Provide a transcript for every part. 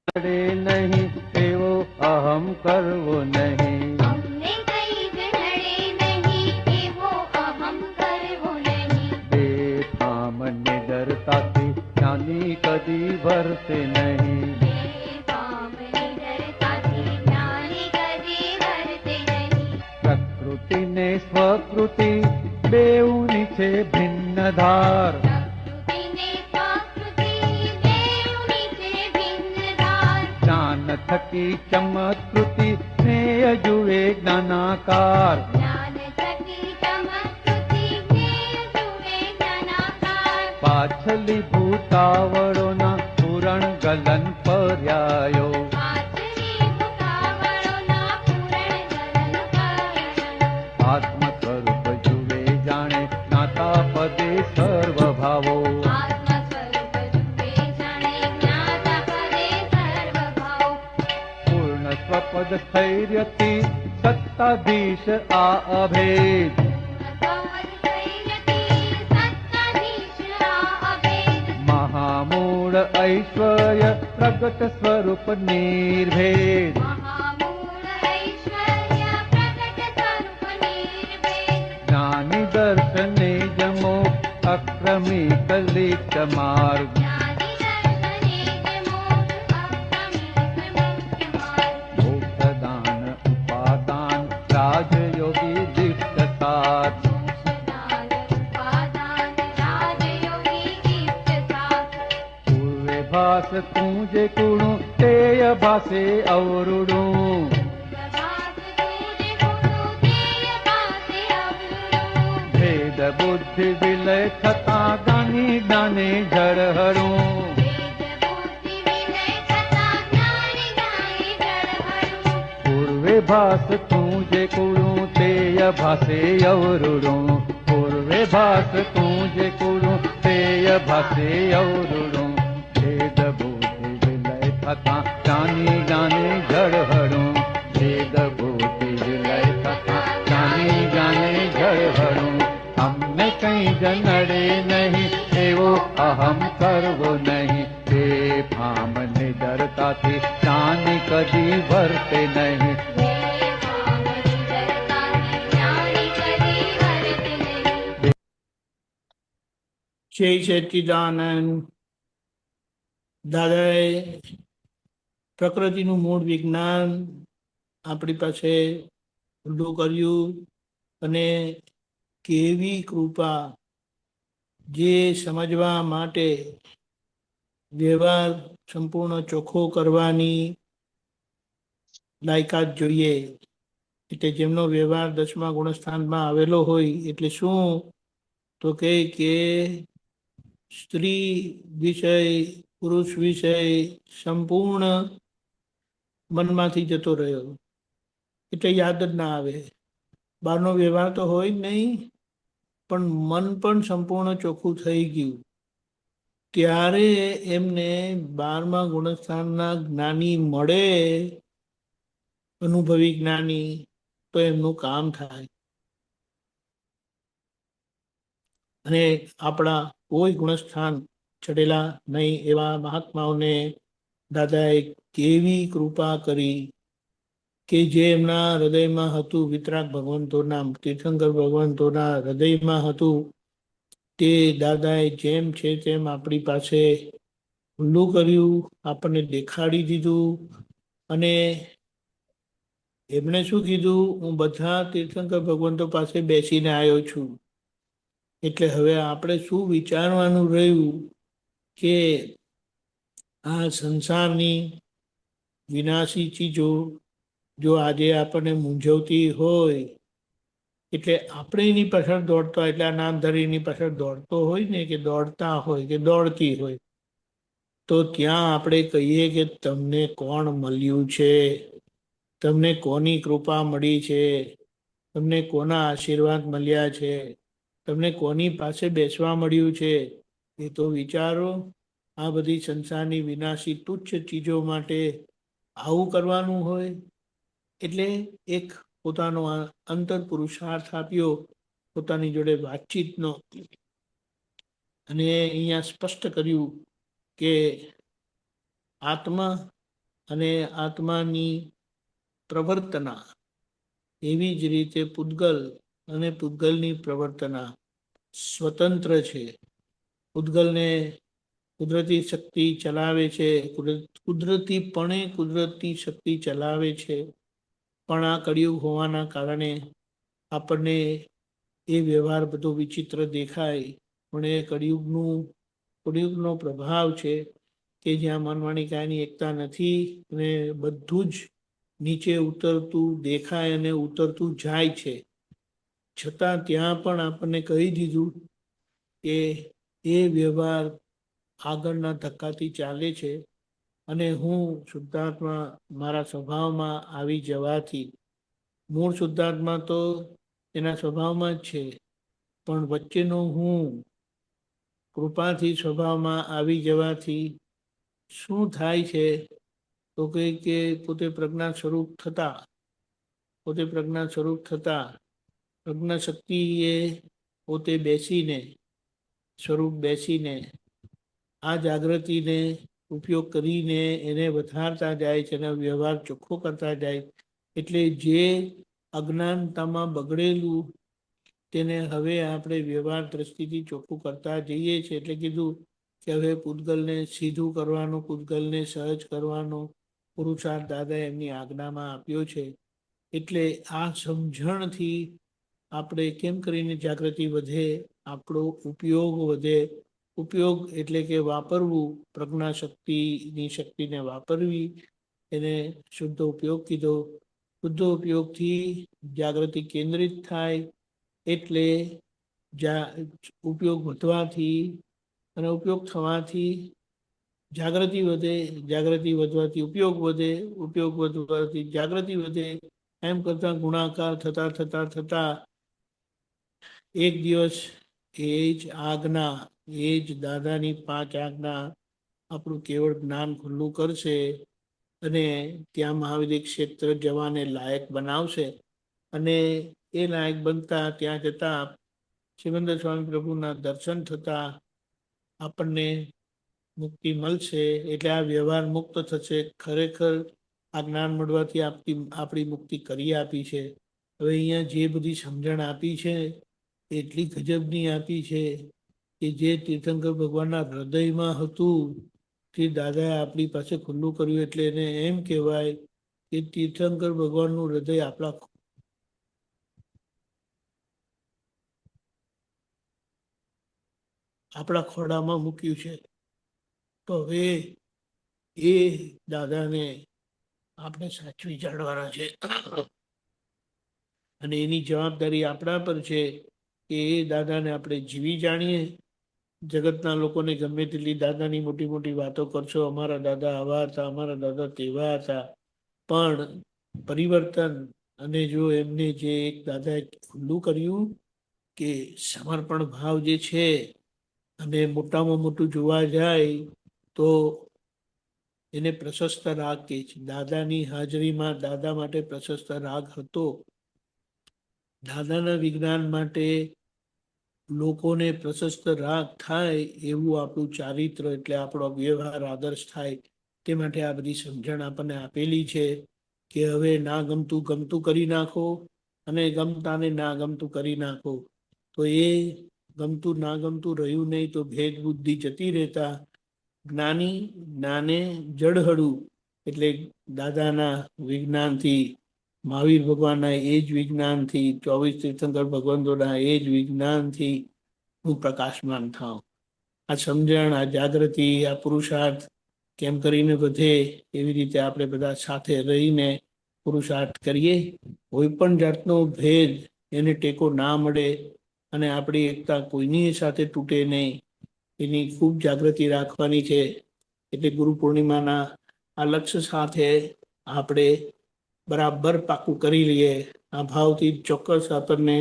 નડે નહીં એવો અહમ કરવો નહીં. અમને કઈ જ નડે નહીં એવો અહમ કરવો નહીં. બેફામ નિડરતાથી જ્ઞાની કદી વર્તે નહીં. બેફામ નિડરતાથી જ્ઞાની કદી વર્તે નહીં. પ્રકૃતિ ને સ્વકૃતિ બેઉની છે ભિન્ન ધાર. પ્રકૃતિને સ્વકૃતિ બેઉની છે ભિન્ન ધાર. જ્ઞાન થકી ચમત્કૃતિ સ્નેહ જુએ જ્ઞાનાકાર. જ્ઞાન થકી ચમત્કૃતિ જ્ઞેય જુએ જ્ઞાનાકાર. પાછલી ભૂતાવળોના પૂરણ ગલન પર્યાયો. પાછલી ભૂતાવળોના પૂરણ ગલન પર્યાયો. આત્મ સ્વરૂપ જુએ જાણે જ્ઞાતા પદે સર્વ ભાવો. આત્મ સ્વરૂપ જુએ જાણે જ્ઞાતા પદે સર્વ ભાવ. પૂર્ણ સ્વપદ સ્થૈર્યથી સત્તાધીશ આ અભેદ. મહામૂળ ઐશ્વર્ય પ્રગટ સ્વરૂપ નિર્ભેદ. જ્ઞાની દર્શને જમો અક્રમી કલિત માર્ગ. મોક્ષદાન ઉપાદાન રાજયોગી દિષ્ટ સાત. પૂર્વે ભાસ તું જે કુણું તેય ભાસે અવરુડું. ભેદ બુદ્ધિ વિલય થતા જ્ઞાની જ્ઞાને જળહરું. પૂર્વે ભાસ તું જે કુણું તેય ભાસે અવરુડું. પૂર્વે ભાસ તું જે કુણું તેય ભાસે અવરુડું. ભેદ બુદ્ધિ વિલય થતા જ્ઞાની જ્ઞાને જળહરું. ભેદ બુદ્ધિ વિલય થતા જ્ઞાની જ્ઞાને જળહરું. અમને કઈ જ નડે નહીં એવો અહમ કરવો નહીં. બેફામ નિડરતાથી જ્ઞાની કદી વર્તે નહીં. જય સચ્ચિદાનંદ. દાદાએ પ્રકૃતિનું મૂળ વિજ્ઞાન આપણી પાસે ઊંડું કર્યું અને કેવી કૃપા, જે સમજવા માટે વ્યવહાર સંપૂર્ણ ચોખ્ખો કરવાની લાયકાત જોઈએ. એટલે જેમનો વ્યવહાર 10મા ગુણસ્થાનમાં આવેલો હોય એટલે શું તો કે સ્ત્રી વિષય પુરુષ વિષય સંપૂર્ણ મનમાંથી જતો રહ્યો, એટલે યાદ જ ના આવે. બહારનો વ્યવહાર તો હોય જ નહીં, પણ મન પણ સંપૂર્ણ ચોખ્ખું થઈ ગયું. ત્યારે એમને 12મા ગુણસ્થાનના જ્ઞાની મળે, અનુભવી જ્ઞાની, તો એમનું કામ થાય. અને આપણા કોઈ ગુણસ્થાન ચડેલા નહીં એવા મહાત્માઓને દાદાએ કેવી કૃપા કરી કે જે એમના હૃદયમાં હતું, વિતરાગ ભગવંતોના, તીર્થંકર ભગવંતોના હૃદયમાં હતું, તે દાદાએ જેમ છે તેમ આપણી પાસે ખુલ્લું કર્યું, આપણને દેખાડી દીધું. અને એમણે શું કીધું, હું બધા તીર્થંકર ભગવંતો પાસે બેસીને આવ્યો છું. એટલે હવે આપણે શું વિચારવાનું રહ્યું કે આ સંસારની વિનાશી ચીજો જો આજે આપણને મૂંઝવતી હોય, એટલે આપણે એની પાછળ દોડતા, એટલે આ નામધારીની પાછળ દોડતો હોય ને, કે દોડતા હોય કે દોડતી હોય, તો ત્યાં આપણે કહીએ કે તમને કોણ મળ્યું છે, તમને કોની કૃપા મળી છે, તમને કોના આશીર્વાદ મળ્યા છે, તમને કોની પાસે બેસવા મળ્યું છે, એ તો વિચારો. આ બધી સંસારની વિનાશી તુચ્છ ચીજો માટે આવું કરવાનું હોય? એટલે એક પોતાનો અંતર પુરુષાર્થ આપ્યો, પોતાની જોડે વાતચીતનો, અને અહીંયા સ્પષ્ટ કર્યું કે આત્મા અને આત્માની પ્રવર્તના, એવી જ રીતે પૂતગલ અને પૂતગલની પ્રવર્તના સ્વતંત્ર છે. પૂતગલને કુદરતી શક્તિ ચલાવે છે, કુદરતીપણે કુદરતી શક્તિ ચલાવે છે. પણ આ કળિયુગ હોવાના કારણે આપણને એ વ્યવહાર બધો વિચિત્ર દેખાય. પણ એ કળિયુગનો પ્રભાવ છે કે જ્યાં મન વાણી કાયાની એકતા નથી અને બધું જ નીચે ઉતરતું દેખાય અને ઉતરતું જાય છે. છતાં ત્યાં પણ આપણને કહી દીધું કે એ વ્યવહાર આગળના ધક્કાથી ચાલે છે. અને હું શુદ્ધાત્મા મારા સ્વભાવમાં આવી જવાથી, મૂળ શુદ્ધાત્મા તો એના સ્વભાવમાં જ છે, પણ વચ્ચેનો હું કૃપાથી સ્વભાવમાં આવી જવાથી શું થાય છે તો કે પોતે પ્રજ્ઞા સ્વરૂપ થતા પ્રજ્ઞા શક્તિ એ પોતે સ્વરૂપ બેસીને આ જાગૃતિને ઉપયોગ કરીને એને વધારતા જાય છે અને વ્યવહાર ચોખ્ખો કરતા જાય. એટલે જે અજ્ઞાનતામાં બગડેલું તેને હવે આપણે વ્યવહાર દ્રષ્ટિથી ચોખ્ખું કરતા જઈએ છીએ. એટલે કીધું કે હવે પૂતગલને સીધું કરવાનું, પૂતગલને સહજ કરવાનો પુરુષાર્થ દાદા એમની આજ્ઞામાં આપ્યો છે. એટલે આ સમજણથી આપણે કેમ કરીને જાગૃતિ વધે, આપણો ઉપયોગ વધે. ઉપયોગ એટલે કે વાપરવું, પ્રજ્ઞા શક્તિની શક્તિને વાપરવી, એને શુદ્ધ ઉપયોગ કીધો. શુદ્ધ ઉપયોગથી જાગૃતિ કેન્દ્રિત થાય. એટલે ઉપયોગ વધવાથી અને ઉપયોગ થવાથી જાગૃતિ વધે, જાગૃતિ વધવાથી ઉપયોગ વધે, ઉપયોગ વધવાથી જાગૃતિ વધે. એમ કરતા ગુણાકાર થતા એક દિવસ એ જ આજ્ઞા, એ જ દાદાની 5 આજ્ઞા આપણું કેવળ જ્ઞાન ખુલ્લું કરશે અને ત્યાં મહાવિદ્ય ક્ષેત્ર જવાને લાયક બનાવશે. અને એ લાયક બનતા ત્યાં જતા શિવંદર સ્વામી પ્રભુના દર્શન થતા આપણને મુક્તિ મળશે. એટલે આ વ્યવહાર મુક્ત થશે. ખરેખર આ જ્ઞાન મળવાથી આપણી મુક્તિ કરી આપી છે. હવે અહીંયા જે બધી સમજણ આપી છે એટલી ગજબની આપી છે કે જે તીર્થંકર ભગવાનના હૃદયમાં હતું તે દાદાએ આપણી પાસે ખુલ્લું કર્યું. એટલે એને એમ કહેવાય કે તીર્થંકર ભગવાનનું હૃદય આપણા ખોડામાં મૂક્યું છે. તો હવે એ દાદાને આપણે સાચવી જાળવાના છે અને એની જવાબદારી આપણા પર છે કે એ દાદાને આપણે જીવી જાણીએ. જગતના લોકોને ગમે તેટલી દાદાની મોટી મોટી વાતો કરશો, અમારા દાદા આવા હતા, અમારા દાદા તેવા હતા, પણ પરિવર્તન અને જો એમને જે એક દાદાએ ખુલ્લું કર્યું કે સમર્પણ ભાવ જે છે, અને મોટામાં મોટું જોવા જાય તો એને પ્રશસ્ત રાગ કહે છે. દાદાની હાજરીમાં દાદા માટે પ્રશસ્ત રાગ હતો. દાદાના વિજ્ઞાન માટે લોકોને પ્રશસ્ત રાગ થાય એવું આપણું ચારિત્ર, એટલે આપણો વ્યવહાર આદર્શ થાય. તે માટે આ બધી સમજણ આપણને આપેલી છે કે હવે ના ગમતું ગમતું કરી નાખો અને ગમતાને ના ગમતું કરી નાખો. તો એ ગમતું ના ગમતું રહ્યું નહીં તો ભેદ બુદ્ધિ જતી રહેતા જ્ઞાને જડહડું, એટલે દાદાના વિજ્ઞાનથી, મહાવીર ભગવાનના એ જ વિજ્ઞાનથી, 24 તીર્થંકર ભગવંતોના એ જ વિજ્ઞાનથી હું પ્રકાશમાન થાઉં. આ સમજણ, આ જાગૃતિ, આ પુરુષાર્થ કેમ કરીને વધે, એવી રીતે આપણે બધા સાથે રહીને પુરુષાર્થ કરીએ. કોઈ પણ જાતનો ભેદ એને ટેકો ના મળે અને આપણી એકતા કોઈની સાથે તૂટે નહીં, એની ખૂબ જાગૃતિ રાખવાની છે. એટલે ગુરુ પૂર્ણિમાના આ લક્ષ્ય સાથે આપણે બરાબર પાકું કરી લઈએ. આ ભાવથી ચોક્કસ આપણને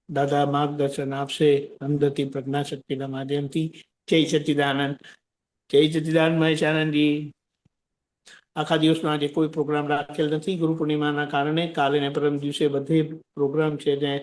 દાદા માર્ગદર્શન આપશે અંદરથી પ્રજ્ઞાશક્તિના માધ્યમથી. જય સચ્ચિદાનંદ. જય સચ્ચિદાનંદ મહેશ આનંદજી. આખા દિવસમાં આજે કોઈ પ્રોગ્રામ રાખેલ નથી ગુરુ પૂર્ણિમાના કારણે. કાલે ને પરમ દિવસે બધે પ્રોગ્રામ છે.